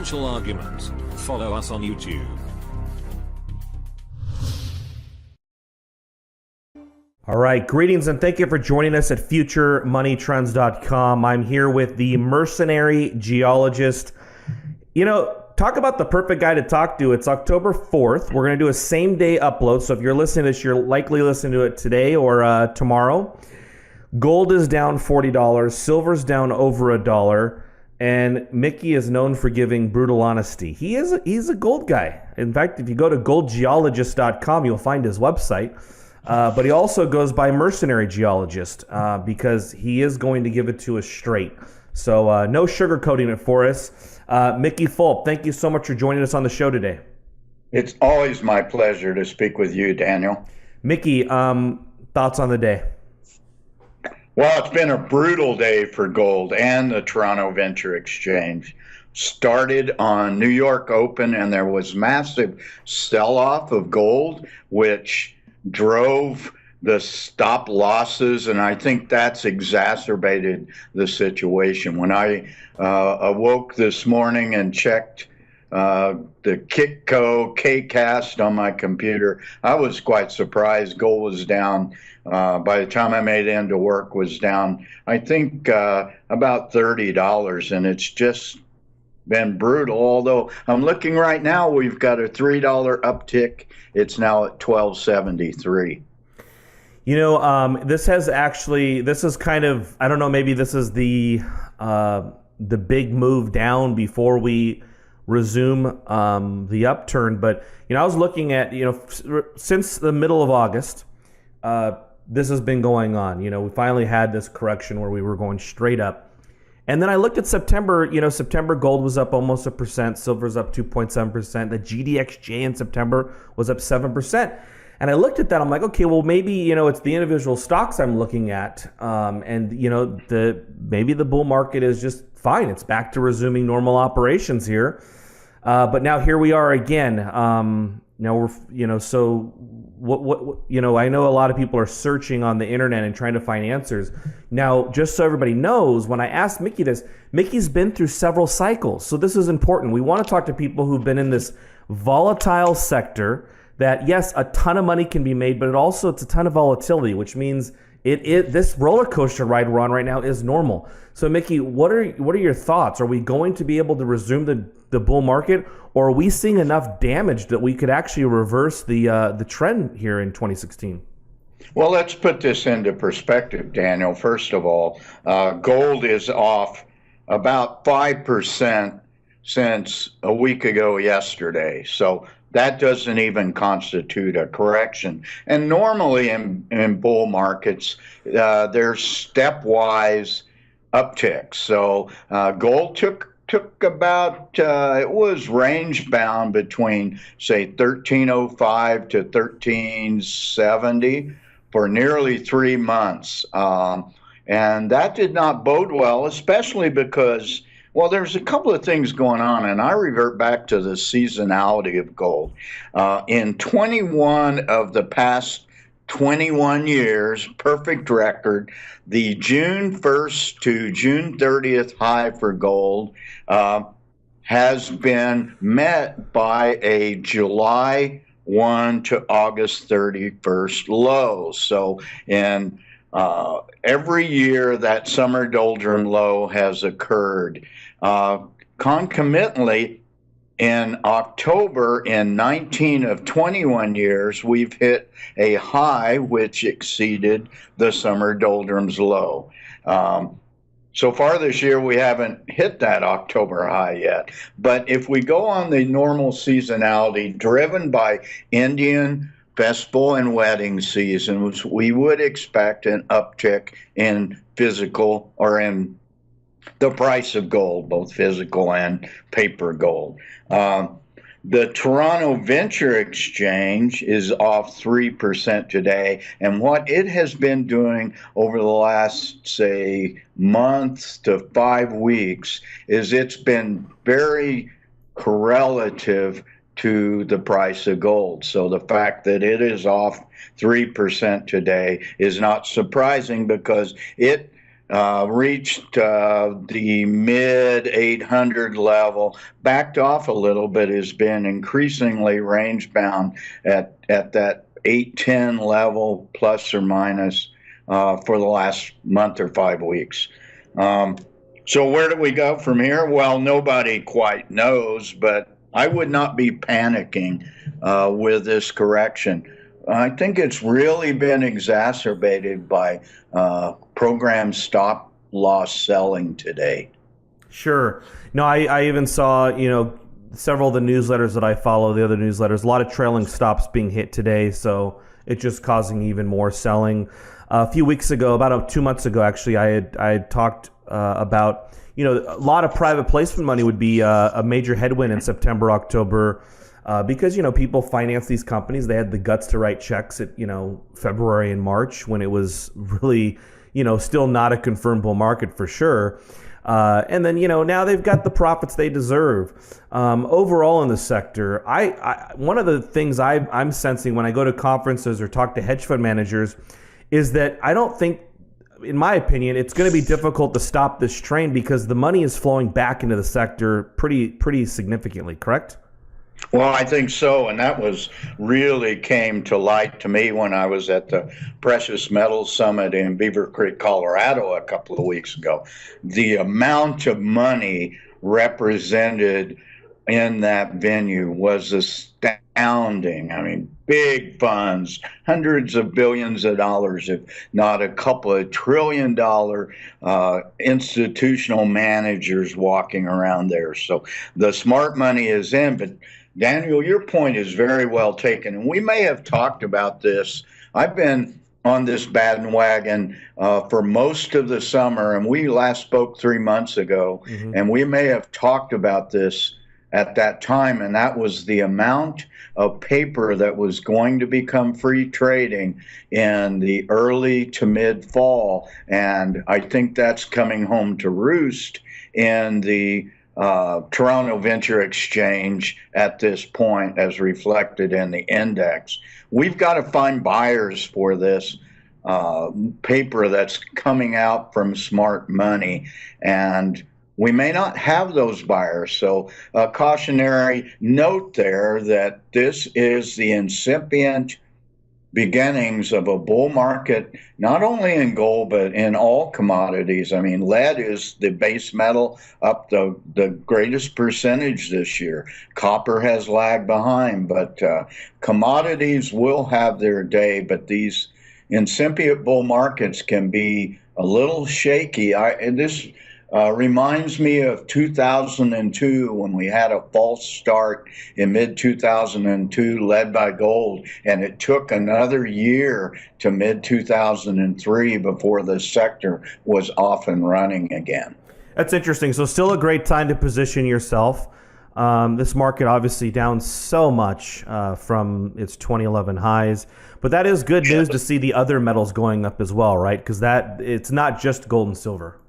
financial argument. Follow us on YouTube. All right, greetings and thank you for joining us at FutureMoneyTrends.com. I'm here with the mercenary geologist. You know, talk about the perfect guy to talk to. It's October 4th. We're going to do a same-day upload, so if you're listening to this, you're likely listening to it today or tomorrow. Gold is down $40, silver's down over $1, and Mickey is known for giving brutal honesty. He's a gold guy. In fact, if you go to goldgeologist.com, you'll find his website. But he also goes by mercenary geologist because he is going to give it to us straight. So no sugarcoating it for us. Mickey Fulp, thank you so much for joining us on the show today. It's always my pleasure to speak with you, Daniel. Mickey, thoughts on the day? Well, it's been a brutal day for gold and the Toronto Venture Exchange. Started on New York Open, and there was massive sell-off of gold, which drove the stop losses, and I think that's exacerbated the situation. When I awoke this morning and checked the Kitco Kcast on my computer, I was quite surprised. Gold was down. By the time I made it into work, was down, I think, about $30, and it's just been brutal. Although I'm looking right now, we've got a $3 uptick. It's now at $12.73. You know, this is kind of, I don't know, maybe this is the big move down before we resume the upturn. But, you know, I was looking at, you know, since the middle of August, this has been going on. You know, we finally had this correction where we were going straight up. And then I looked at September. You know, September gold was up almost 1%, silver's up 2.7%. The GDXJ in September was up 7%. And I looked at that, I'm like, okay, well, maybe, you know, it's the individual stocks I'm looking at. And, you know, maybe the bull market is just fine. It's back to resuming normal operations here. But now here we are again. Now we're, you know, so what, you know, I know a lot of people are searching on the internet and trying to find answers. Now, just so everybody knows, when I asked Mickey this, Mickey's been through several cycles. So this is important. We want to talk to people who've been in this volatile sector that, yes, a ton of money can be made, but it's a ton of volatility, which means this roller coaster ride we're on right now is normal. So Mickey, what are your thoughts? Are we going to be able to resume the bull market, or are we seeing enough damage that we could actually reverse the trend here in 2016? Well, let's put this into perspective, Daniel. First of all, gold is off about 5% since a week ago yesterday. So that doesn't even constitute a correction. And normally in bull markets, there's stepwise upticks. So gold took about, it was range bound between, say, 1305 to 1370 for nearly 3 months. And that did not bode well, especially because, well, there's a couple of things going on, and I revert back to the seasonality of gold. In 21 of the past 21 years, perfect record, the June 1st to June 30th high for gold has been met by a July 1 to August 31st low. So in every year that summer doldrum low has occurred. Concomitantly, in October, in 19 of 21 years, we've hit a high which exceeded the summer doldrums low. So far this year, we haven't hit that October high yet. But if we go on the normal seasonality driven by Indian festival and wedding seasons, we would expect an uptick in physical or in the price of gold, both physical and paper gold. The Toronto Venture Exchange is off 3% today, and what it has been doing over the last, say, month to 5 weeks is it's been very correlative to the price of gold. So the fact that it is off 3% today is not surprising, because it reached the mid 800 level, backed off a little, but has been increasingly range bound at that 810 level plus or minus for the last month or 5 weeks. So where do we go from here? Well, nobody quite knows, but I would not be panicking with this correction. I think it's really been exacerbated by program stop loss selling today. Sure. No, I even saw, several of the newsletters that I follow, the other newsletters, a lot of trailing stops being hit today. So it's just causing even more selling. A few weeks ago, about 2 months ago, actually, I had talked about, a lot of private placement money would be a major headwind in September, October, because, people finance these companies. They had the guts to write checks at, February and March when it was really, still not a confirmed bull market for sure. And then, now they've got the profits they deserve. Overall in the sector, one of the things I'm sensing when I go to conferences or talk to hedge fund managers is that I don't think, in my opinion, it's going to be difficult to stop this train because the money is flowing back into the sector pretty significantly, correct? Well, I think so, and that really came to light to me when I was at the Precious Metals Summit in Beaver Creek, Colorado a couple of weeks ago. The amount of money represented in that venue was astounding. I mean, big funds, hundreds of billions of dollars, if not a couple of $1 trillion institutional managers walking around there. So the smart money is in, but Daniel, your point is very well taken, and we may have talked about this. I've been on this bandwagon for most of the summer, and we last spoke 3 months ago, and we may have talked about this at that time, and that was the amount of paper that was going to become free trading in the early to mid fall, and I think that's coming home to roost in the Toronto Venture Exchange at this point, as reflected in the index. We've got to find buyers for this paper that's coming out from smart money, and we may not have those buyers. So a cautionary note there that this is the incipient beginnings of a bull market, not only in gold, but in all commodities. I mean, lead is the base metal up the greatest percentage this year. Copper has lagged behind, but commodities will have their day, but these incipient bull markets can be a little shaky. This reminds me of 2002 when we had a false start in mid-2002 led by gold, and it took another year to mid-2003 before the sector was off and running again. That's interesting. So still a great time to position yourself. This market obviously down so much from its 2011 highs, but that is good news to see the other metals going up as well, right? Because it's not just gold and silver.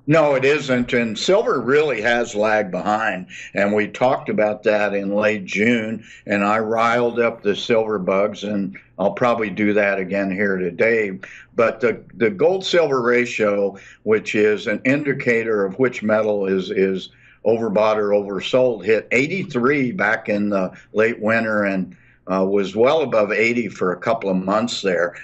No, it isn't. And silver really has lagged behind. And we talked about that in late June. And I riled up the silver bugs, and I'll probably do that again here today. But the gold silver ratio, which is an indicator of which metal is overbought or oversold, hit 83 back in the late winter and was well above 80 for a couple of months there.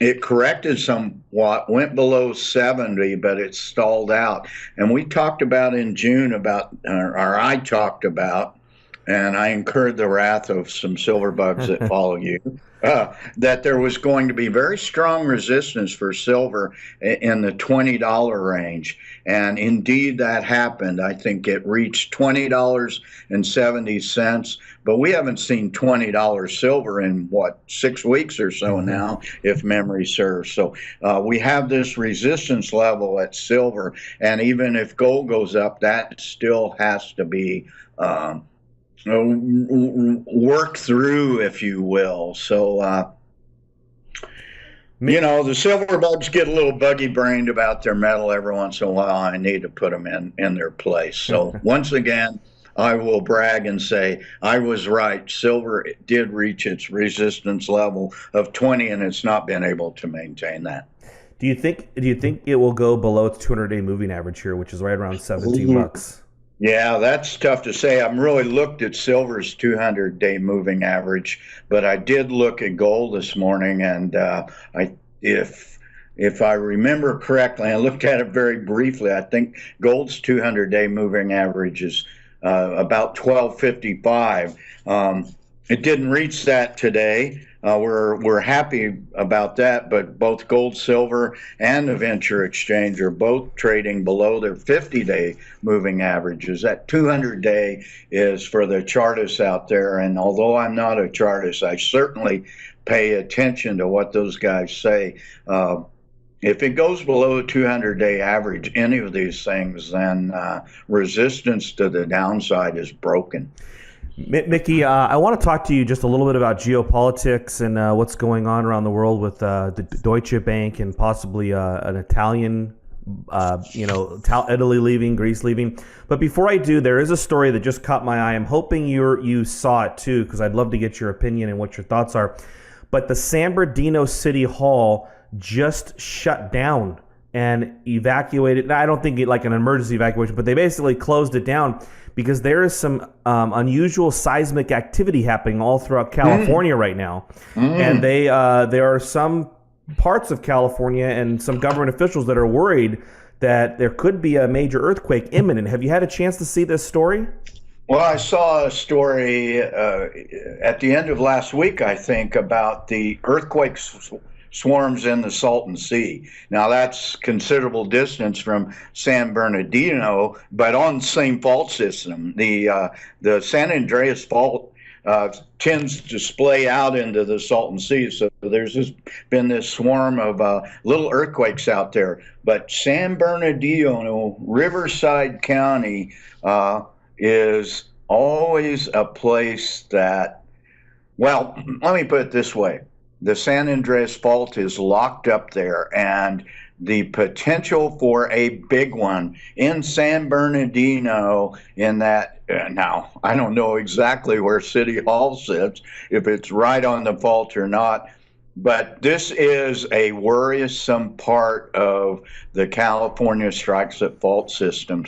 It corrected somewhat, went below 70, but it stalled out. And we talked about in June or I talked about, and I incurred the wrath of some silver bugs that follow you, that there was going to be very strong resistance for silver in the $20 range. And indeed that happened. I think it reached $20.70, but we haven't seen $20 silver in 6 weeks or so now, if memory serves. So we have this resistance level at silver, and even if gold goes up, that still has to be work through, if you will. So, the silver bugs get a little buggy brained about their metal every once in a while. I need to put them in their place. So once again, I will brag and say I was right. Silver did reach its resistance level of 20, and it's not been able to maintain that. Do you think it will go below its 200-day moving average here, which is right around $17? Yeah, that's tough to say. I haven't really looked at silver's 200-day moving average, but I did look at gold this morning, and if I remember correctly, I looked at it very briefly. I think gold's 200-day moving average is about 1255. It didn't reach that today. We're happy about that, but both gold, silver, and the venture exchange are both trading below their 50-day moving averages. That 200-day is for the chartists out there, and although I'm not a chartist, I certainly pay attention to what those guys say. If it goes below a 200-day average, any of these things, then resistance to the downside is broken. Mickey, I want to talk to you just a little bit about geopolitics and what's going on around the world with the Deutsche Bank and possibly an Italian, Italy leaving, Greece leaving. But before I do, there is a story that just caught my eye. I'm hoping you saw it too, because I'd love to get your opinion and what your thoughts are. But the San Bernardino City Hall just shut down and evacuated. Now, I don't think like an emergency evacuation, but they basically closed it down because there is some unusual seismic activity happening all throughout California right now. And there are some parts of California and some government officials that are worried that there could be a major earthquake imminent. Have you had a chance to see this story? Well, I saw a story at the end of last week, I think, about the earthquake swarms in the Salton Sea. Now, that's considerable distance from San Bernardino, but on the same fault system. The San Andreas Fault tends to splay out into the Salton Sea, so there's been this swarm of little earthquakes out there. But San Bernardino, Riverside County, is always a place that, well, let me put it this way. The San Andreas Fault is locked up there, and the potential for a big one in San Bernardino in that, now, I don't know exactly where City Hall sits, if it's right on the fault or not, but this is a worrisome part of the California strikes at fault system.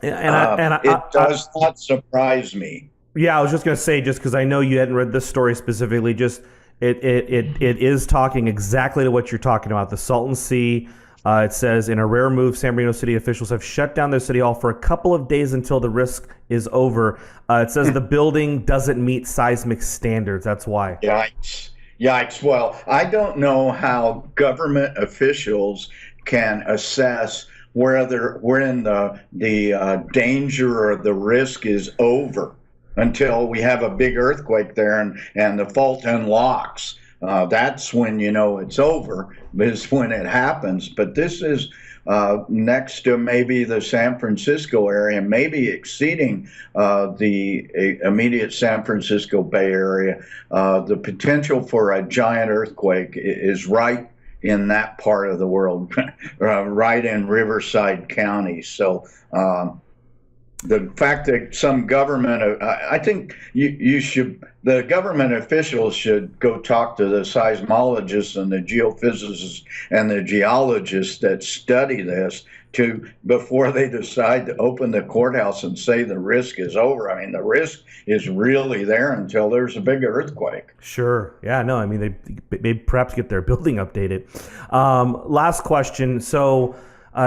It does not surprise me. Yeah, I was just going to say, just because I know you hadn't read this story specifically, just it is talking exactly to what you're talking about. The Salton Sea, it says, in a rare move, San Bernardino city officials have shut down their city hall for a couple of days until the risk is over. It says the building doesn't meet seismic standards. That's why. Yikes. Well, I don't know how government officials can assess whether when the danger or the risk is over until we have a big earthquake there and the fault unlocks. That's when you know it's over, is when it happens. But this is next to maybe the San Francisco area, maybe exceeding the immediate San Francisco Bay Area. The potential for a giant earthquake is right in that part of the world, right in Riverside County. So the fact that some government, I think the government officials should go talk to the seismologists and the geophysicists and the geologists that study this before they decide to open the courthouse and say the risk is over. I mean, the risk is really there until there's a big earthquake. Sure. Yeah, no, I mean, they perhaps get their building updated. Last question. So,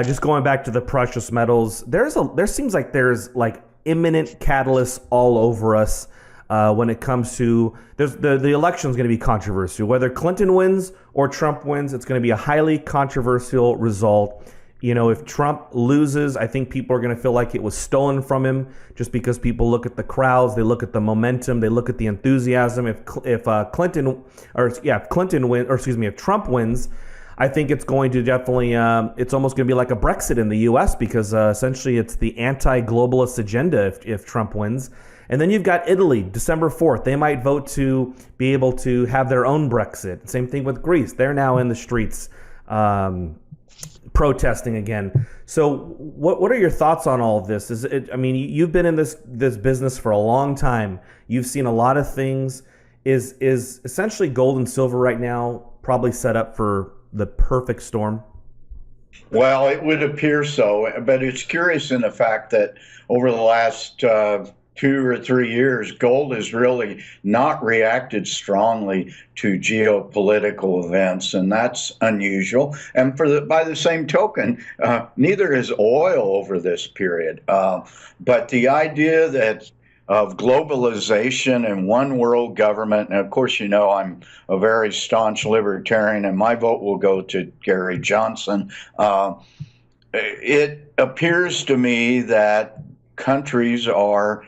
just going back to the precious metals, there seems like there's like imminent catalysts all over us when it comes to the election is going to be controversial. Whether Clinton wins or Trump wins, it's going to be a highly controversial result. You know, if Trump loses, I think people are going to feel like it was stolen from him, just because people look at the crowds, they look at the momentum, they look at the enthusiasm. If Trump wins, I think it's going to definitely, it's almost going to be like a Brexit in the U.S. because essentially it's the anti-globalist agenda if Trump wins. And then you've got Italy, December 4th. They might vote to be able to have their own Brexit. Same thing with Greece. They're now in the streets protesting again. So what are your thoughts on all of this? You've been in this business for a long time. You've seen a lot of things. Is essentially gold and silver right now probably set up for the perfect storm? Well, it would appear so, but it's curious in the fact that over the last 2 or 3 years, gold has really not reacted strongly to geopolitical events, and that's unusual. And by the same token, neither has oil over this period. But the idea that of globalization and one world government. And of course, you know, I'm a very staunch libertarian, and my vote will go to Gary Johnson. It appears to me that countries are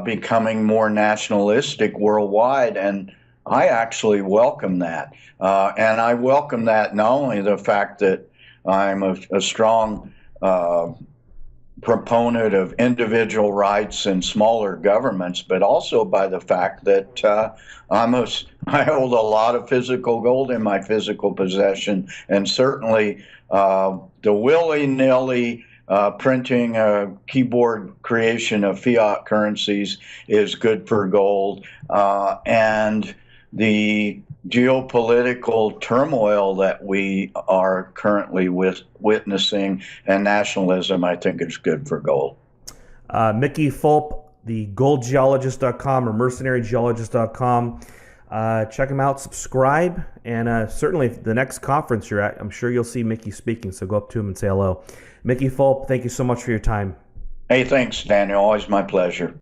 becoming more nationalistic worldwide, and I actually welcome that. And I welcome that not only the fact that I'm a strong proponent of individual rights and smaller governments, but also by the fact that I hold a lot of physical gold in my physical possession, and certainly the willy-nilly printing a keyboard creation of fiat currencies is good for gold, and the geopolitical turmoil that we are currently witnessing and nationalism, I think, is good for gold. Mickey Fulp, the goldgeologist.com or mercenarygeologist.com. Check him out, subscribe, and certainly the next conference you're at, I'm sure you'll see Mickey speaking, so go up to him and say hello. Mickey Fulp, thank you so much for your time. Hey, thanks, Daniel. Always my pleasure.